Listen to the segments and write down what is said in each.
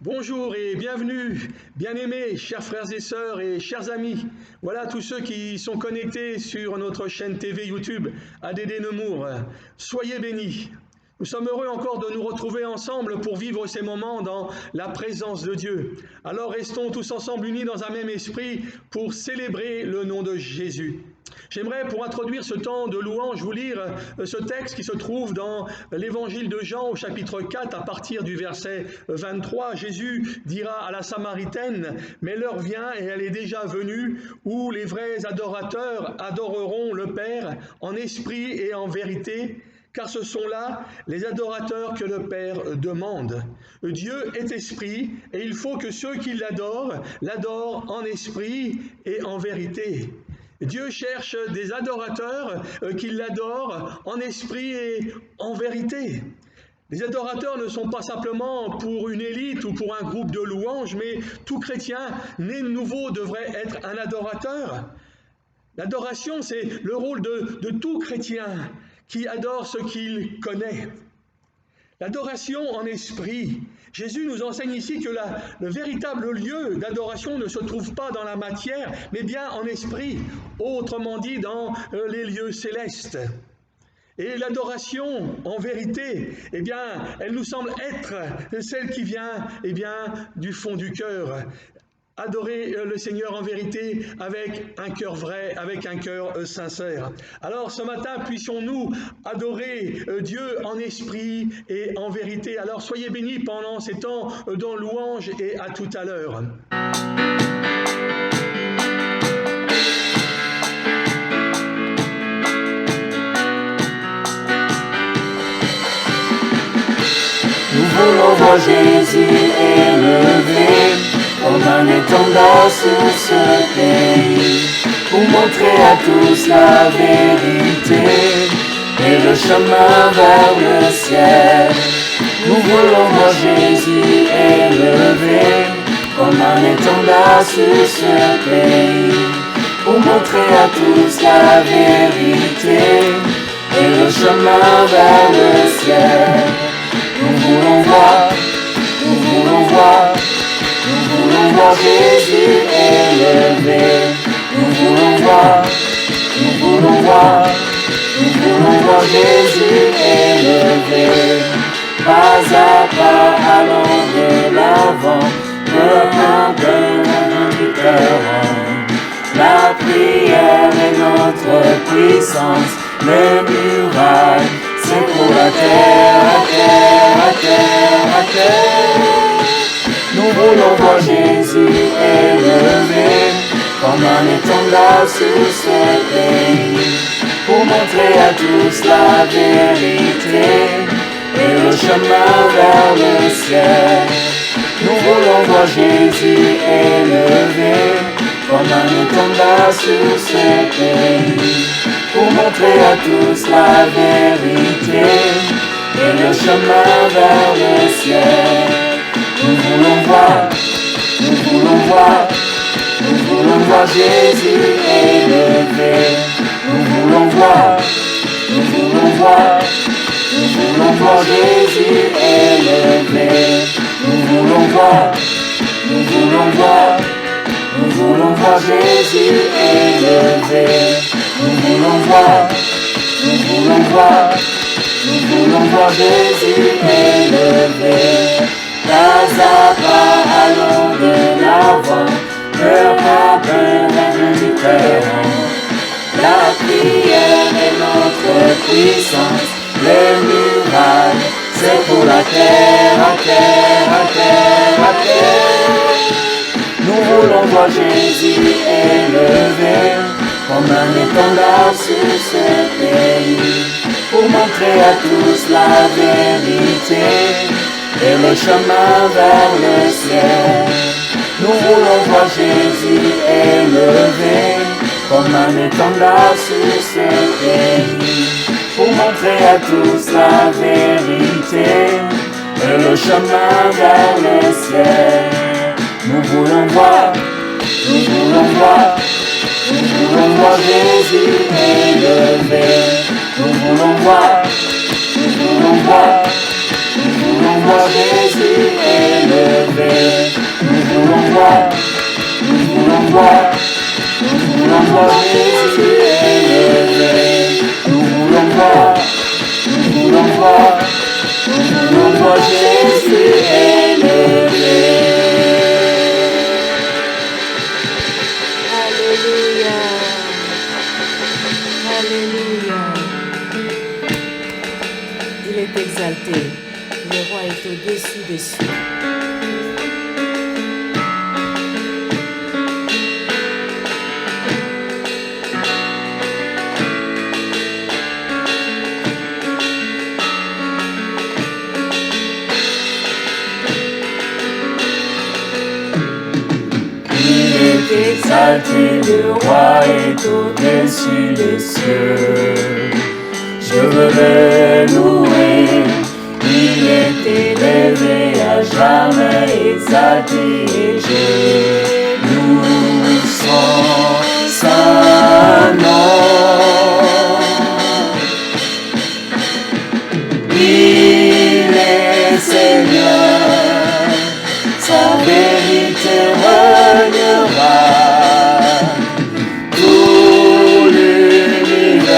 Bonjour et bienvenue, bien-aimés, chers frères et sœurs et chers amis. Voilà tous ceux qui sont connectés sur notre chaîne TV YouTube ADD Nemours. Soyez bénis. Nous sommes heureux encore de nous retrouver ensemble pour vivre ces moments dans la présence de Dieu. Alors restons tous ensemble unis dans un même esprit pour célébrer le nom de Jésus. J'aimerais, pour introduire ce temps de louange, vous lire ce texte qui se trouve dans l'évangile de Jean au chapitre 4 à partir du verset 23. Jésus dira à la Samaritaine: « Mais l'heure vient et elle est déjà venue où les vrais adorateurs adoreront le Père en esprit et en vérité, car ce sont là les adorateurs que le Père demande. Dieu est esprit et il faut que ceux qui l'adorent en esprit et en vérité. » Dieu cherche des adorateurs qui l'adorent en esprit et en vérité. Les adorateurs ne sont pas simplement pour une élite ou pour un groupe de louanges, mais tout chrétien né de nouveau devrait être un adorateur. L'adoration, c'est le rôle de tout chrétien qui adore ce qu'il connaît. L'adoration en esprit. Jésus nous enseigne ici que le véritable lieu d'adoration ne se trouve pas dans la matière, mais bien en esprit, autrement dit dans les lieux célestes. Et l'adoration, en vérité, elle nous semble être celle qui vient, du fond du cœur. Adorer le Seigneur en vérité avec un cœur vrai, avec un cœur sincère. Alors ce matin, puissions-nous adorer Dieu en esprit et en vérité. Alors soyez bénis pendant ces temps dans louange et à tout à l'heure. Nous voulons voir Jésus élevé comme un étendard sur ce pays, pour montrer à tous la vérité et le chemin vers le ciel. Nous voulons voir Jésus élevé comme un étendard sur ce pays, pour montrer à tous la vérité et le chemin vers le ciel. Nous voulons voir Jésus élevé. Nous voulons voir Jésus élevé. Pas à pas allons de l'avant, un différent. La prière est notre puissance, les murailles, c'est pour la terre. Nous voulons voir Jésus élevé comme un étendard sur ce pays, pour montrer à tous la vérité et le chemin vers le ciel. Nous voulons voir Jésus élevé comme un étendard sur ce pays, pour montrer à tous la vérité et le chemin vers le ciel. Nous voulons voir Jésus élevé. Nous voulons voir Jésus élevé. Nous voulons voir Jésus élevé. Nous voulons voir Jésus élevé. Pas à pas allons de l'avant, cœur à cœur indifférent. La prière est notre puissance, les murailles, c'est pour la terre. Nous voulons voir Jésus élevé comme un étendard sur ce pays, pour montrer à tous la vérité et le chemin vers le ciel. Nous voulons voir Jésus élevé comme un étendard sur ce pays, pour montrer à tous la vérité et le chemin vers le ciel. Nous voulons voir Jésus élevé. Nous voulons voir Jésus élevé. voir, nous voulons voir Jésus élevé. Nous voulons voir, nous voulons voir, nous voulons voir Jésus élevé. Alléluia. Alléluia. Il est exalté. Le roi est au-dessus des cieux. Exalté, le roi est au-dessus des cieux. Je veux le louer, il est élevé à jamais, exalté et je loue son saint nom. Il est Seigneur, sa vérité régnera. Tout l'univers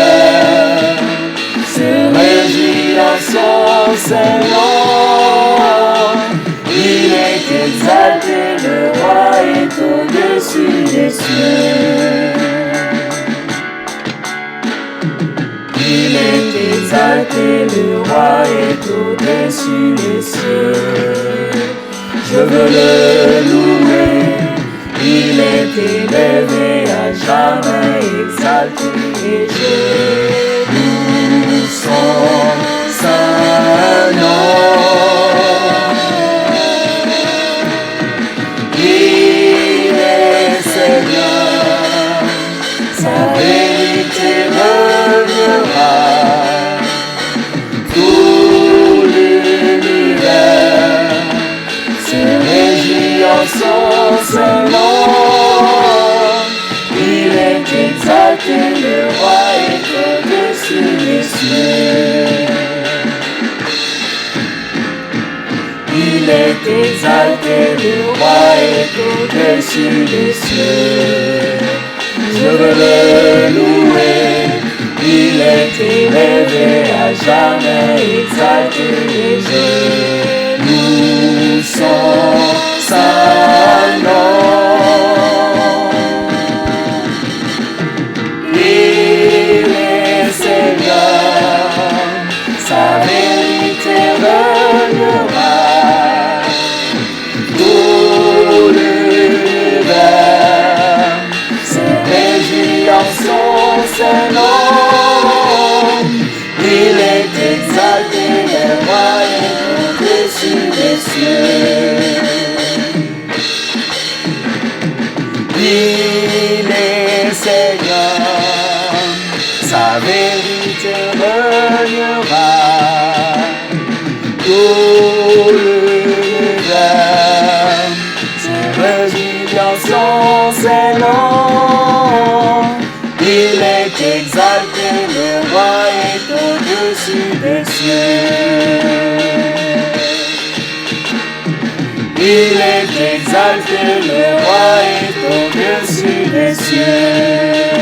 se réjouit en son Seigneur. Il est exalté, le roi est au-dessus des cieux. Il est exalté, le roi est au-dessus des cieux. Je veux le louer, il est élevé à jamais, exalté et je loue son saint nom. Il est Seigneur, sa vérité régnera. Tout l'univers se réjouit en son Seigneur. Il est exalté, le roi est au-dessus des cieux. Il est exalté, le roi est au-dessus des cieux. Je veux le louer, il est élevé à jamais, exalté et je loue son saint nom. Il est Seigneur, sa vérité régnera. Tout l'univers se réjouit en son saint nom. Il est exalté, le roi est au-dessus des cieux. Il est Seigneur, sa vérité régnera. Tout l'univers se réjouit en son Seigneur. Il est exalté, le roi est au-dessus des cieux. Il est exalté, le roi est au-dessus des cieux.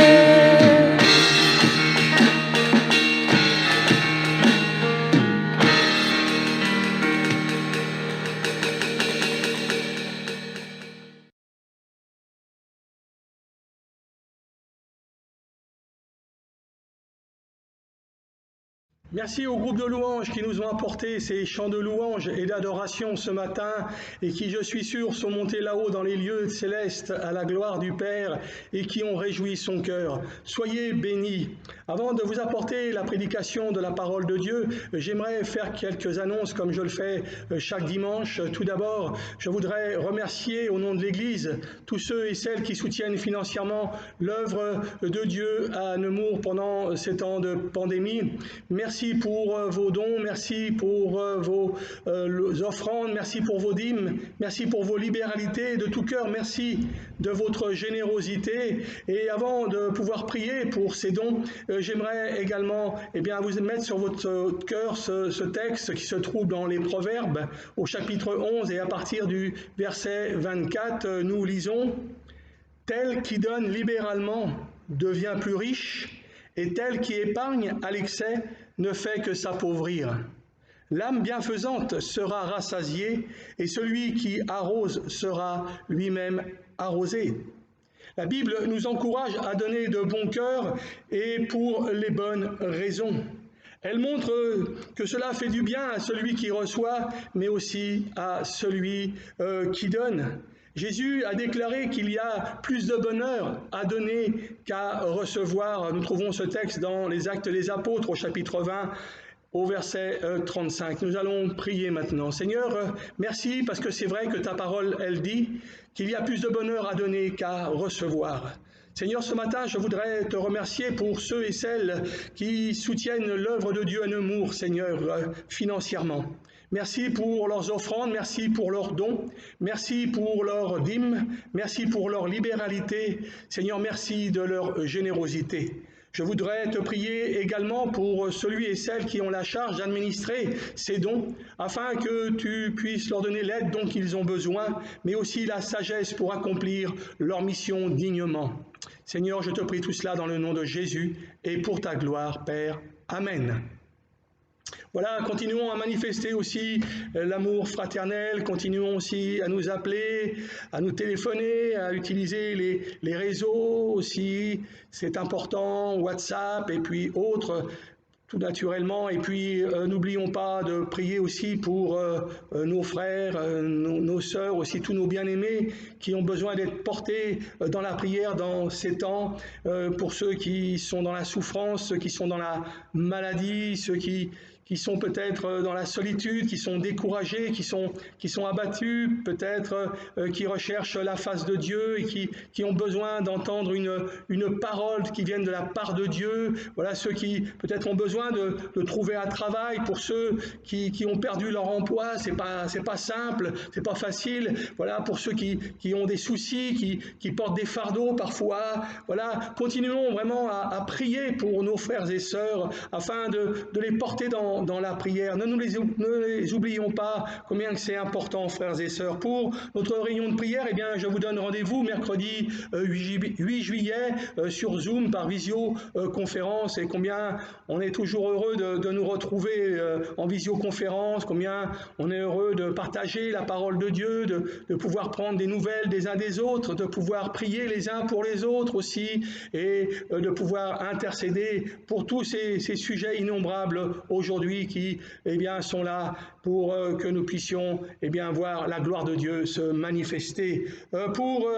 Merci au groupe de louanges qui nous ont apporté ces chants de louanges et d'adoration ce matin et qui, je suis sûr, sont montés là-haut dans les lieux célestes à la gloire du Père et qui ont réjoui son cœur. Soyez bénis. Avant de vous apporter la prédication de la parole de Dieu, j'aimerais faire quelques annonces comme je le fais chaque dimanche. Tout d'abord, je voudrais remercier au nom de l'Église tous ceux et celles qui soutiennent financièrement l'œuvre de Dieu à Nemours pendant ces temps de pandémie. Merci pour vos dons, merci pour vos offrandes, merci pour vos dîmes, merci pour vos libéralités. De tout cœur, merci de votre générosité. Et avant de pouvoir prier pour ces dons, j'aimerais également vous mettre sur votre cœur ce texte qui se trouve dans les Proverbes au chapitre 11 et à partir du verset 24, nous lisons Tel qui donne libéralement devient plus riche, et tel qui épargne à l'excès ne fait que s'appauvrir. L'âme bienfaisante sera rassasiée, et celui qui arrose sera lui-même arrosé. La Bible nous encourage à donner de bon cœur et pour les bonnes raisons. Elle montre que cela fait du bien à celui qui reçoit, mais aussi à celui qui donne. Jésus a déclaré qu'il y a plus de bonheur à donner qu'à recevoir. Nous trouvons ce texte dans les Actes des Apôtres au chapitre 20, au verset 35. Nous allons prier maintenant. Seigneur, merci parce que c'est vrai que ta parole, elle dit qu'il y a plus de bonheur à donner qu'à recevoir. Seigneur, ce matin, je voudrais te remercier pour ceux et celles qui soutiennent l'œuvre de Dieu à Nemours, Seigneur, financièrement. Merci pour leurs offrandes, merci pour leurs dons, merci pour leurs dîmes, merci pour leur libéralité. Seigneur, merci de leur générosité. Je voudrais te prier également pour celui et celles qui ont la charge d'administrer ces dons, afin que tu puisses leur donner l'aide dont ils ont besoin, mais aussi la sagesse pour accomplir leur mission dignement. Seigneur, je te prie tout cela dans le nom de Jésus et pour ta gloire, Père. Amen. Voilà, continuons à manifester aussi l'amour fraternel, continuons aussi à nous appeler, à nous téléphoner, à utiliser les réseaux aussi, c'est important, WhatsApp et puis autres, tout naturellement. Et puis n'oublions pas de prier aussi pour nos frères, nos sœurs, aussi tous nos bien-aimés qui ont besoin d'être portés dans la prière dans ces temps, pour ceux qui sont dans la souffrance, ceux qui sont dans la maladie, ceux qui sont peut-être dans la solitude, qui sont découragés, qui sont abattus, peut-être qui recherchent la face de Dieu et qui ont besoin d'entendre une parole qui vienne de la part de Dieu. Voilà ceux qui peut-être ont besoin de trouver un travail, pour ceux qui ont perdu leur emploi, c'est pas simple, c'est pas facile. Voilà, pour ceux qui ont des soucis, qui portent des fardeaux parfois. Voilà, continuons vraiment à prier pour nos frères et sœurs afin de les porter dans la prière. Ne les oublions pas combien que c'est important, frères et sœurs. Pour notre réunion de prière, eh bien, je vous donne rendez-vous mercredi 8 juillet sur Zoom par visioconférence, et combien on est toujours heureux de nous retrouver en visioconférence, combien on est heureux de partager la parole de Dieu, de pouvoir prendre des nouvelles des uns des autres, de pouvoir prier les uns pour les autres aussi, et de pouvoir intercéder pour tous ces sujets innombrables aujourd'hui qui sont là pour que nous puissions voir la gloire de Dieu se manifester. Pour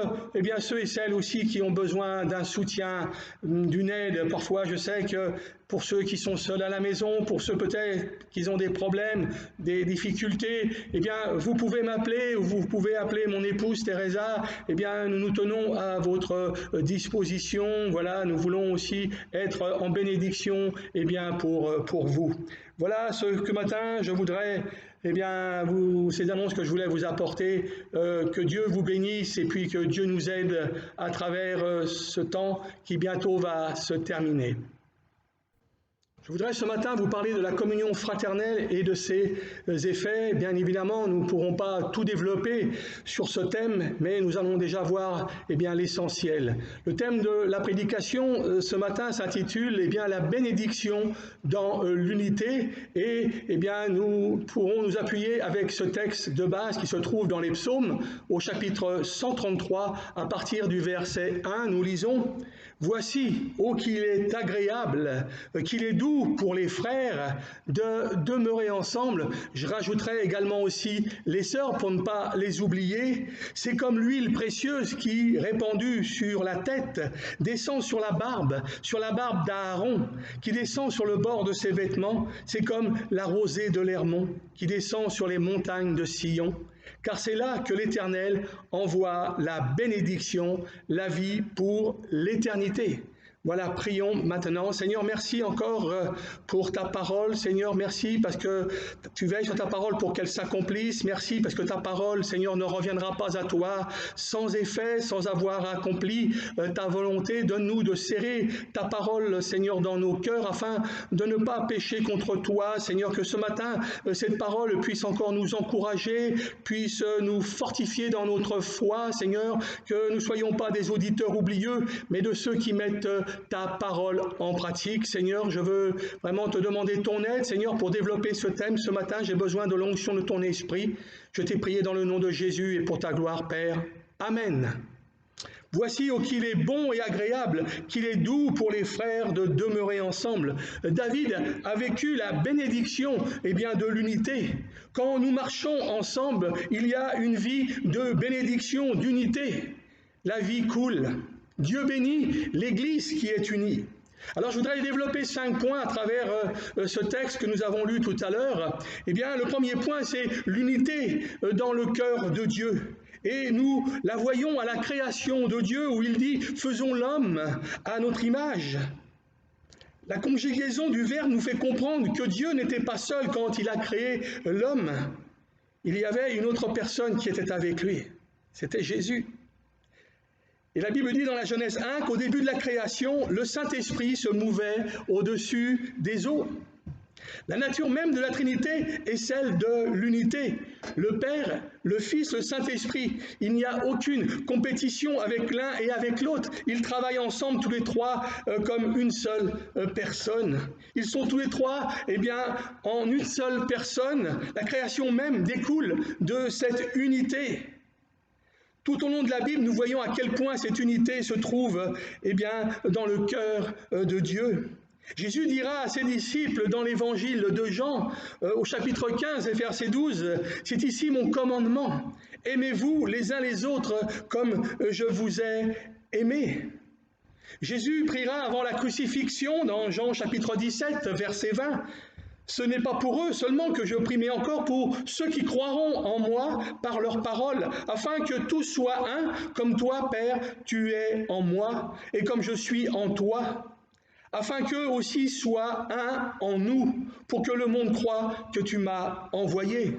ceux et celles aussi qui ont besoin d'un soutien, d'une aide, parfois je sais que pour ceux qui sont seuls à la maison, pour ceux peut-être qui ont des problèmes, des difficultés, vous pouvez m'appeler ou vous pouvez appeler mon épouse Teresa. Nous nous tenons à votre disposition. Voilà, nous voulons aussi être en bénédiction pour vous. Voilà ce matin, je voudrais, ces annonces que je voulais vous apporter, que Dieu vous bénisse et puis que Dieu nous aide à travers ce temps qui bientôt va se terminer. Je voudrais ce matin vous parler de la communion fraternelle et de ses effets. Bien évidemment, nous ne pourrons pas tout développer sur ce thème, mais nous allons déjà voir l'essentiel. Le thème de la prédication ce matin s'intitule la bénédiction dans l'unité, et nous pourrons nous appuyer avec ce texte de base qui se trouve dans les psaumes au chapitre 133 à partir du verset 1. Nous lisons: « Voici, ô qu'il est agréable, qu'il est doux pour les frères de demeurer ensemble. » Je rajouterai également aussi les sœurs pour ne pas les oublier. « C'est comme l'huile précieuse qui, répandue sur la tête, descend sur la barbe d'Aaron, qui descend sur le bord de ses vêtements. C'est comme la rosée de l'Hermon qui descend sur les montagnes de Sion. Car c'est là que l'Éternel envoie la bénédiction, la vie pour l'éternité. » Voilà, prions maintenant. Seigneur, merci encore pour ta parole. Seigneur, merci parce que tu veilles sur ta parole pour qu'elle s'accomplisse. Merci parce que ta parole, Seigneur, ne reviendra pas à toi sans effet, sans avoir accompli ta volonté. Donne-nous de serrer ta parole, Seigneur, dans nos cœurs afin de ne pas pécher contre toi. Seigneur, que ce matin, cette parole puisse encore nous encourager, puisse nous fortifier dans notre foi. Seigneur, que nous ne soyons pas des auditeurs oublieux, mais de ceux qui mettent ta parole en pratique. Seigneur, je veux vraiment te demander ton aide, Seigneur, pour développer ce thème. Ce matin, j'ai besoin de l'onction de ton esprit. Je t'ai prié dans le nom de Jésus et pour ta gloire, Père. Amen. Voici qu'il est bon et agréable, qu'il est doux pour les frères de demeurer ensemble. David a vécu la bénédiction de l'unité. Quand nous marchons ensemble, il y a une vie de bénédiction, d'unité. La vie coule. Dieu bénit l'Église qui est unie. Alors je voudrais développer 5 points à travers ce texte que nous avons lu tout à l'heure. Le premier point, c'est l'unité dans le cœur de Dieu. Et nous la voyons à la création de Dieu où il dit « Faisons l'homme à notre image ». La conjugaison du verbe nous fait comprendre que Dieu n'était pas seul quand il a créé l'homme. Il y avait une autre personne qui était avec lui. C'était Jésus. Et la Bible dit dans la Genèse 1 qu'au début de la création, le Saint-Esprit se mouvait au-dessus des eaux. La nature même de la Trinité est celle de l'unité. Le Père, le Fils, le Saint-Esprit. Il n'y a aucune compétition avec l'un et avec l'autre. Ils travaillent ensemble tous les trois comme une seule personne. Ils sont tous les trois en une seule personne. La création même découle de cette unité. Tout au long de la Bible, nous voyons à quel point cette unité se trouve dans le cœur de Dieu. Jésus dira à ses disciples dans l'évangile de Jean, au chapitre 15 et verset 12, « C'est ici mon commandement, aimez-vous les uns les autres comme je vous ai aimés. » Jésus priera avant la crucifixion dans Jean chapitre 17, verset 20, « Ce n'est pas pour eux seulement que je prie, mais encore pour ceux qui croiront en moi par leur parole, afin que tous soient un, comme toi, Père, tu es en moi, et comme je suis en toi, afin qu'eux aussi soient un en nous, pour que le monde croie que tu m'as envoyé. »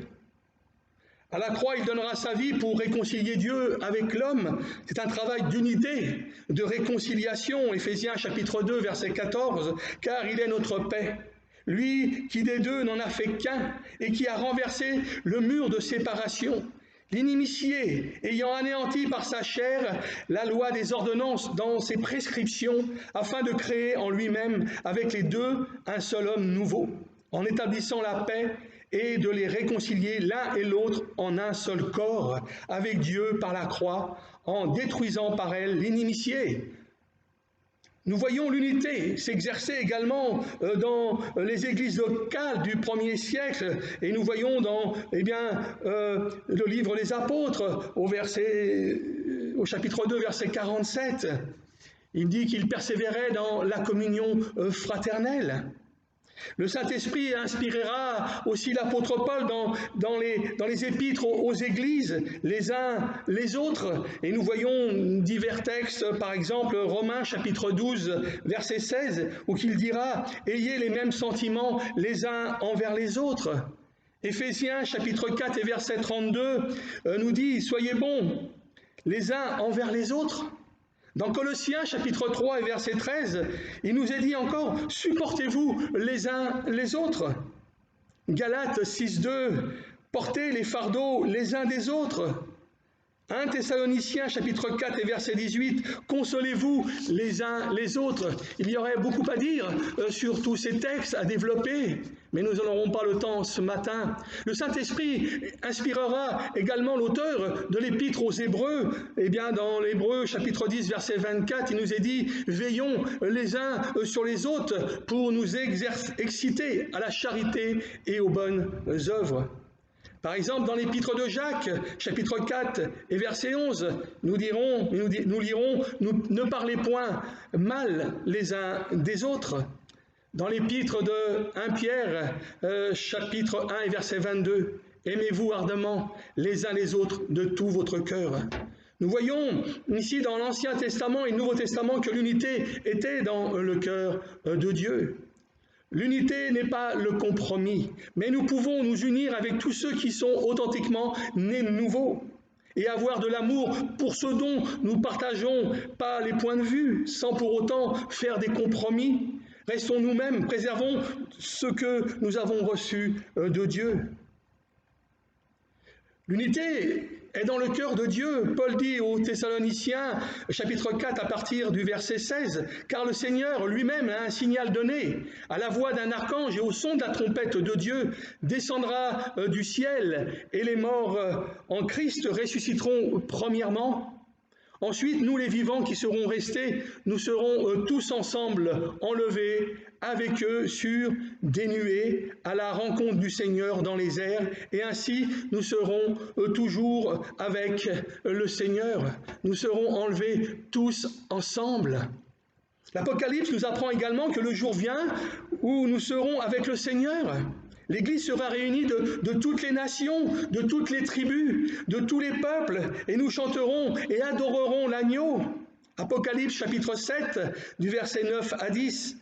À la croix, il donnera sa vie pour réconcilier Dieu avec l'homme. C'est un travail d'unité, de réconciliation. Éphésiens chapitre 2, verset 14, « Car il est notre paix. Lui qui des deux n'en a fait qu'un et qui a renversé le mur de séparation, l'inimitié ayant anéanti par sa chair la loi des ordonnances dans ses prescriptions, afin de créer en lui-même avec les deux un seul homme nouveau, en établissant la paix et de les réconcilier l'un et l'autre en un seul corps avec Dieu par la croix, en détruisant par elle l'inimitié. » Nous voyons l'unité s'exercer également dans les églises locales du 1er siècle, et nous voyons dans le livre des Apôtres, au chapitre 2, verset 47, il dit qu'il persévérait dans la communion fraternelle. Le Saint-Esprit inspirera aussi l'apôtre Paul dans les épîtres aux églises, les uns les autres. Et nous voyons divers textes, par exemple Romains chapitre 12, verset 16, où il dira « Ayez les mêmes sentiments les uns envers les autres ». Éphésiens chapitre 4 et verset 32 nous dit « Soyez bons les uns envers les autres ». Dans Colossiens chapitre 3 et verset 13, il nous est dit encore « Supportez-vous les uns les autres ». Galates 6, 2, « Portez les fardeaux les uns des autres ». 1 Thessaloniciens chapitre 4 et verset 18, « Consolez-vous les uns les autres ». Il y aurait beaucoup à dire sur tous ces textes à développer, mais nous n'aurons pas le temps ce matin. Le Saint-Esprit inspirera également l'auteur de l'épître aux Hébreux. Dans l'Hébreux chapitre 10 verset 24, il nous est dit « Veillons les uns sur les autres pour nous exciter à la charité et aux bonnes œuvres ». Par exemple, dans l'épître de Jacques, chapitre 4 et verset 11, nous lirons, ne parlez point mal les uns des autres. Dans l'épître de 1 Pierre, chapitre 1 et verset 22, aimez-vous ardemment les uns les autres de tout votre cœur. Nous voyons ici dans l'Ancien Testament et le Nouveau Testament que l'unité était dans le cœur de Dieu. L'unité n'est pas le compromis, mais nous pouvons nous unir avec tous ceux qui sont authentiquement nés de nouveau et avoir de l'amour pour ce dont nous partageons pas les points de vue, sans pour autant faire des compromis. Restons nous-mêmes, préservons ce que nous avons reçu de Dieu. L'unité est dans le cœur de Dieu. Paul dit aux Thessaloniciens, chapitre 4, à partir du verset 16, « Car le Seigneur lui-même a un signal donné, à la voix d'un archange et au son de la trompette de Dieu, descendra du ciel, et les morts en Christ ressusciteront premièrement. Ensuite, nous les vivants qui serons restés, nous serons tous ensemble enlevés avec eux sur des nuées à la rencontre du Seigneur dans les airs, et ainsi nous serons toujours avec le Seigneur. Nous serons enlevés tous ensemble. L'Apocalypse nous apprend également que le jour vient où nous serons avec le Seigneur. L'Église sera réunie de toutes les nations, de toutes les tribus, de tous les peuples, et nous chanterons et adorerons l'agneau. Apocalypse chapitre 7, du verset 9 à 10.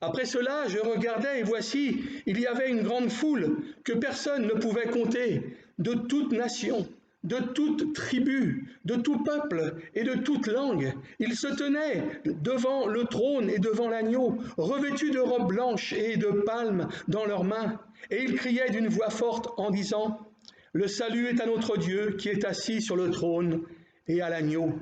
Après cela, je regardais et voici, il y avait une grande foule que personne ne pouvait compter, de toute nation, de toute tribu, de tout peuple et de toute langue. Ils se tenaient devant le trône et devant l'agneau, revêtus de robes blanches et de palmes dans leurs mains. Et ils criaient d'une voix forte en disant, « Le salut est à notre Dieu qui est assis sur le trône et à l'agneau. »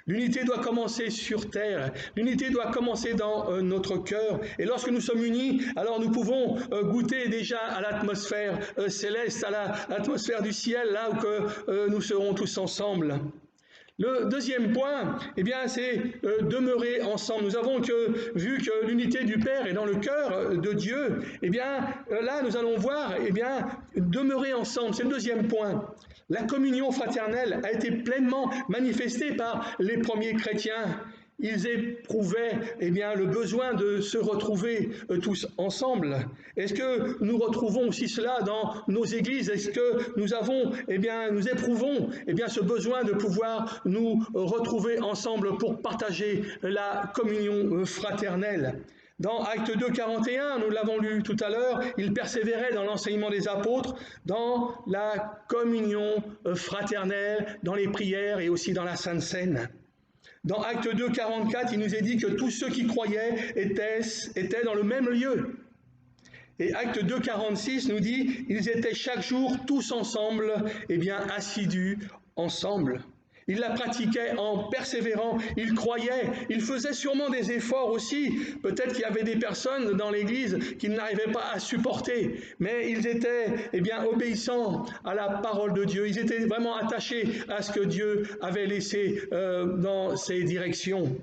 L'unité doit commencer sur terre, l'unité doit commencer dans notre cœur. Et lorsque nous sommes unis, alors nous pouvons goûter déjà à l'atmosphère céleste, à l'atmosphère du ciel, là où que, nous serons tous ensemble. Le deuxième point, eh bien, c'est demeurer ensemble. Nous avons vu que l'unité du Père est dans le cœur de Dieu. Eh bien, là, nous allons voir, eh bien, demeurer ensemble. C'est le deuxième point. La communion fraternelle a été pleinement manifestée par les premiers chrétiens. Ils éprouvaient eh bien, le besoin de se retrouver tous ensemble. Est-ce que nous retrouvons aussi cela dans nos églises? Est-ce que nous avons, eh bien, nous éprouvons eh bien, ce besoin de pouvoir nous retrouver ensemble pour partager la communion fraternelle? Dans Actes 2, 41, nous l'avons lu tout à l'heure, ils persévéraient dans l'enseignement des apôtres, dans la communion fraternelle, dans les prières et aussi dans la Sainte Seine. Dans Actes 2, 44, il nous est dit que tous ceux qui croyaient étaient dans le même lieu. Et Actes 2, 46 nous dit, ils étaient chaque jour tous ensemble, eh bien assidus ensemble. Ils la pratiquaient en persévérant, ils croyaient, ils faisaient sûrement des efforts aussi. Peut-être qu'il y avait des personnes dans l'Église qui n'arrivaient pas à supporter, mais ils étaient eh bien, obéissants à la parole de Dieu. Ils étaient vraiment attachés à ce que Dieu avait laissé dans ses directions.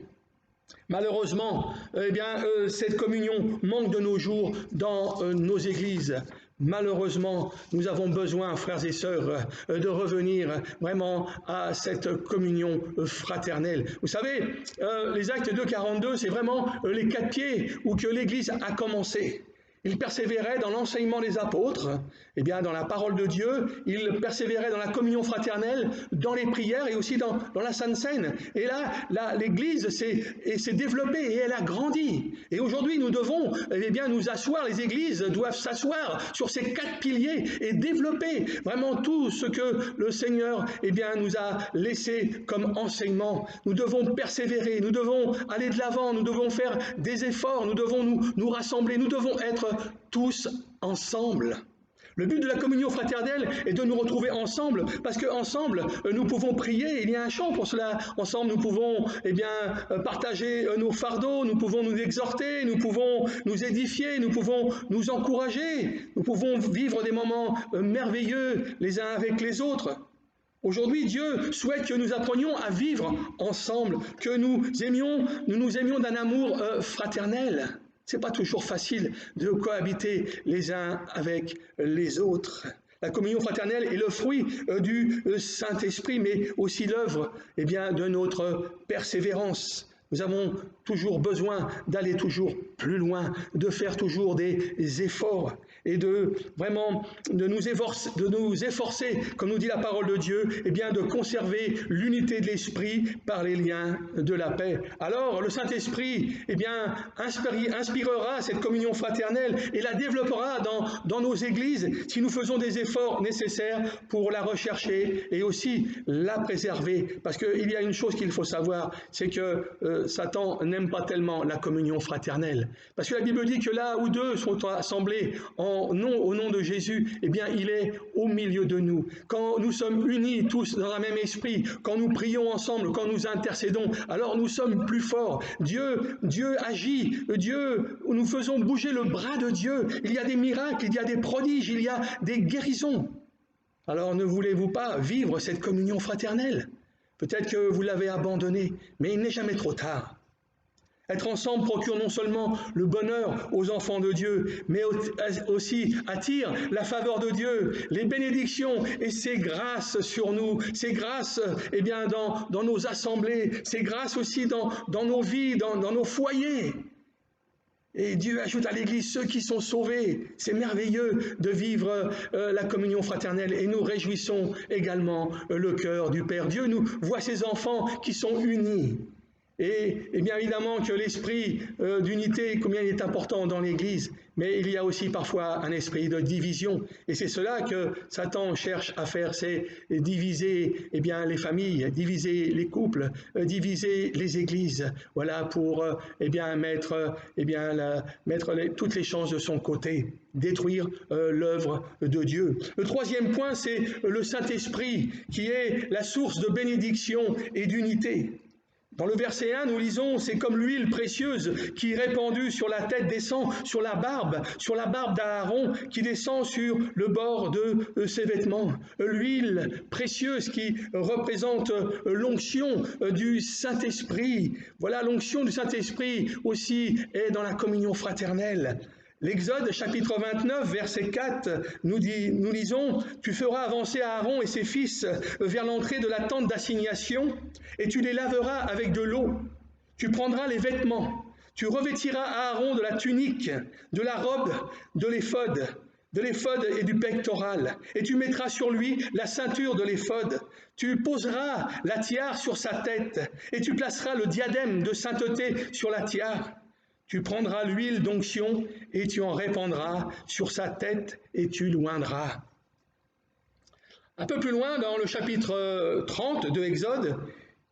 Malheureusement, eh bien, cette communion manque de nos jours dans nos églises. Malheureusement, nous avons besoin, frères et sœurs, de revenir vraiment à cette communion fraternelle. Vous savez, les Actes 2.42, c'est vraiment les 4 pieds où que l'Église a commencé. Ils persévéraient dans l'enseignement des apôtres, eh bien dans la parole de Dieu, ils persévéraient dans la communion fraternelle, dans les prières et aussi dans la Sainte Seine. Et là, l'Église s'est développée et elle a grandi. Et aujourd'hui, nous devons eh bien, nous asseoir, les églises doivent s'asseoir sur ces 4 piliers et développer vraiment tout ce que le Seigneur eh bien, nous a laissé comme enseignement. Nous devons persévérer, nous devons aller de l'avant, nous devons faire des efforts, nous devons nous rassembler, nous devons être tous ensemble. Le but de la communion fraternelle est de nous retrouver ensemble, parce qu'ensemble, nous pouvons prier, il y a un chant pour cela. Ensemble, nous pouvons eh bien, partager nos fardeaux, nous pouvons nous exhorter, nous pouvons nous édifier, nous pouvons nous encourager, nous pouvons vivre des moments merveilleux les uns avec les autres. Aujourd'hui, Dieu souhaite que nous apprenions à vivre ensemble, que nous nous aimions d'un amour fraternel. C'est pas toujours facile de cohabiter les uns avec les autres. La communion fraternelle est le fruit du Saint-Esprit, mais aussi l'œuvre eh bien, de notre persévérance Nous avons toujours besoin d'aller toujours plus loin, de faire toujours des efforts et de vraiment de nous efforcer, comme nous dit la parole de Dieu, eh bien de conserver l'unité de l'esprit par les liens de la paix. Alors le Saint-Esprit eh bien inspirera cette communion fraternelle et la développera dans nos églises si nous faisons des efforts nécessaires pour la rechercher et aussi la préserver. Parce qu'il y a une chose qu'il faut savoir, c'est que Satan n'aime pas tellement la communion fraternelle. Parce que la Bible dit que là où deux sont assemblés au nom de Jésus, eh bien, il est au milieu de nous. Quand nous sommes unis tous dans un même esprit, quand nous prions ensemble, quand nous intercédons, alors nous sommes plus forts. Dieu agit. Nous faisons bouger le bras de Dieu. Il y a des miracles, il y a des prodiges, il y a des guérisons. Alors ne voulez-vous pas vivre cette communion fraternelle ? Peut-être que vous l'avez abandonné, mais il n'est jamais trop tard. Être ensemble procure non seulement le bonheur aux enfants de Dieu, mais aussi attire la faveur de Dieu, les bénédictions et ses grâces sur nous, ses grâces eh bien, dans nos assemblées, ses grâces aussi dans nos vies, dans nos foyers. Et Dieu ajoute à l'Église ceux qui sont sauvés. C'est merveilleux de vivre la communion fraternelle et nous réjouissons également le cœur du Père. Dieu nous voit ses enfants qui sont unis. Et bien évidemment que l'esprit d'unité, combien il est important dans l'Église, mais il y a aussi parfois un esprit de division. Et c'est cela que Satan cherche à faire, c'est diviser eh bien, les familles, diviser les couples, diviser les églises. Voilà pour eh bien, mettre toutes les chances de son côté, détruire l'œuvre de Dieu. Le troisième point, c'est le Saint-Esprit qui est la source de bénédiction et d'unité. Dans le verset 1, nous lisons, c'est comme l'huile précieuse qui, répandue sur la tête, descend sur la barbe d'Aaron, qui descend sur le bord de ses vêtements. L'huile précieuse qui représente l'onction du Saint-Esprit. Voilà, l'onction du Saint-Esprit aussi est dans la communion fraternelle. L'Exode, chapitre 29, verset 4, nous lisons « Tu feras avancer Aaron et ses fils vers l'entrée de la tente d'assignation, et tu les laveras avec de l'eau. Tu prendras les vêtements, tu revêtiras Aaron de la tunique, de la robe, de l'éphod et du pectoral, et tu mettras sur lui la ceinture de l'éphod. Tu poseras la tiare sur sa tête, et tu placeras le diadème de sainteté sur la tiare. Tu prendras l'huile d'onction et tu en répandras sur sa tête et tu l'oindras. » Un peu plus loin, dans le chapitre 30 de Exode,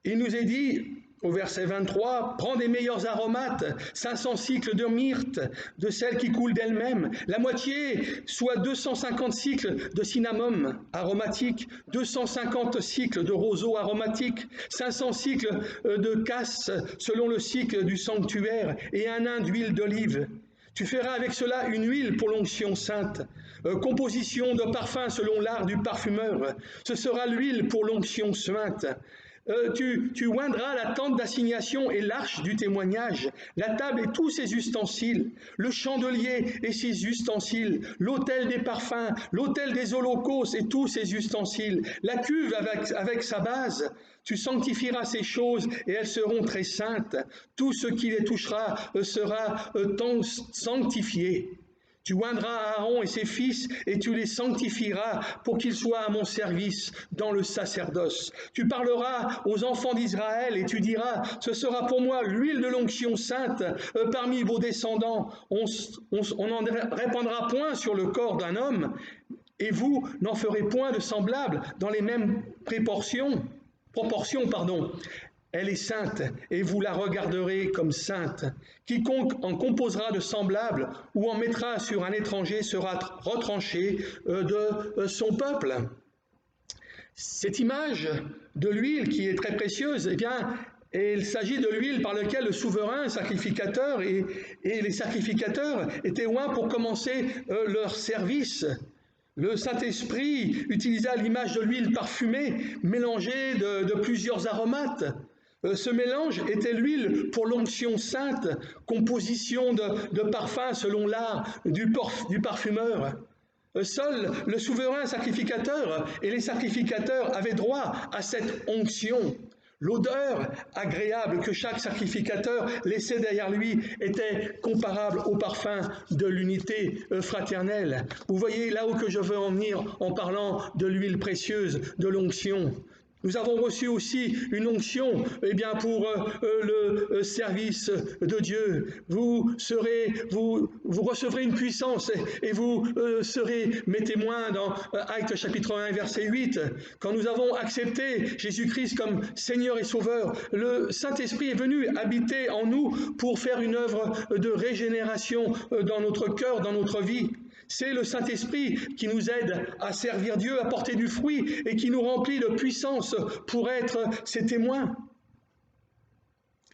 il nous est dit, au verset 23, « Prends des meilleurs aromates, 500 cycles de myrte, de celles qui coulent d'elles-mêmes, la moitié, soit 250 cycles de cinnamome aromatique, 250 cycles de roseau aromatique, 500 cycles de casse selon le cycle du sanctuaire, et un hin d'huile d'olive. Tu feras avec cela une huile pour l'onction sainte, composition de parfum selon l'art du parfumeur. Ce sera l'huile pour l'onction sainte. Tu oindras la tente d'assignation et l'arche du témoignage, la table et tous ses ustensiles, le chandelier et ses ustensiles, l'autel des parfums, l'autel des holocaustes et tous ses ustensiles, la cuve avec sa base. Tu sanctifieras ces choses et elles seront très saintes. Tout ce qui les touchera sera sanctifié. Tu oindras Aaron et ses fils et tu les sanctifieras pour qu'ils soient à mon service dans le sacerdoce. Tu parleras aux enfants d'Israël et tu diras, ce sera pour moi l'huile de l'onction sainte parmi vos descendants. On n'en répandra point sur le corps d'un homme et vous n'en ferez point de semblable dans les mêmes proportions. Elle est sainte, et vous la regarderez comme sainte. Quiconque en composera de semblable ou en mettra sur un étranger sera retranché de son peuple. Cette image de l'huile qui est très précieuse, eh bien, il s'agit de l'huile par laquelle le souverain sacrificateur et les sacrificateurs étaient oints pour commencer leur service. Le Saint-Esprit utilisa l'image de l'huile parfumée mélangée de plusieurs aromates. Ce mélange était l'huile pour l'onction sainte, composition de parfums selon l'art du parfumeur. Seul le souverain sacrificateur et les sacrificateurs avaient droit à cette onction. L'odeur agréable que chaque sacrificateur laissait derrière lui était comparable au parfum de l'unité fraternelle. Vous voyez là où que je veux en venir en parlant de l'huile précieuse, de l'onction. Nous avons reçu aussi une onction pour le service de Dieu. Vous recevrez une puissance et vous serez mes témoins dans Actes chapitre 1 verset 8. Quand nous avons accepté Jésus-Christ comme Seigneur et Sauveur, le Saint-Esprit est venu habiter en nous pour faire une œuvre de régénération dans notre cœur, dans notre vie. C'est le Saint-Esprit qui nous aide à servir Dieu, à porter du fruit et qui nous remplit de puissance pour être ses témoins.